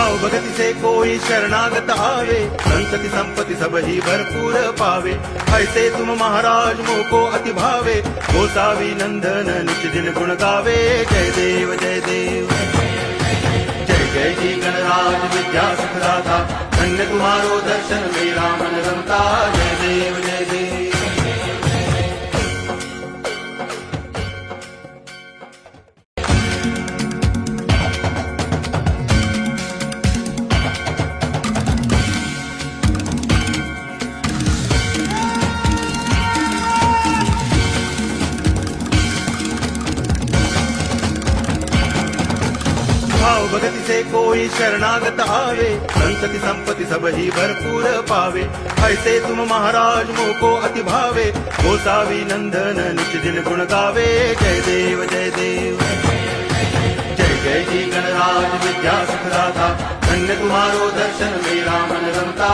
भाव भगति से कोई शरणागत आवे, संतति संपत्ति सब ही भरपूर पावे। ऐसे तुम महाराज मोको अति भावे, गोसावी नंदन नित्य दिन गुण गावे। जय देव जय देव, जय जय जी गणराज विद्या सुखदाता, धन्य तुम्हारो दर्शन मेरा मन रमता। जय देव जय देव। भाव भगति से कोई शरणागत आवे, संतति संपत्ति सब ही भरपूर पावे। ऐसे तुम महाराज मोको अति भावे, गोसावी नंदन नित्य दिन गुण गावे। जय देव जय देव, जय जय जी गणराज विद्या सुखदाता, धन्य तुम्हारो दर्शन मेरा मन रमता।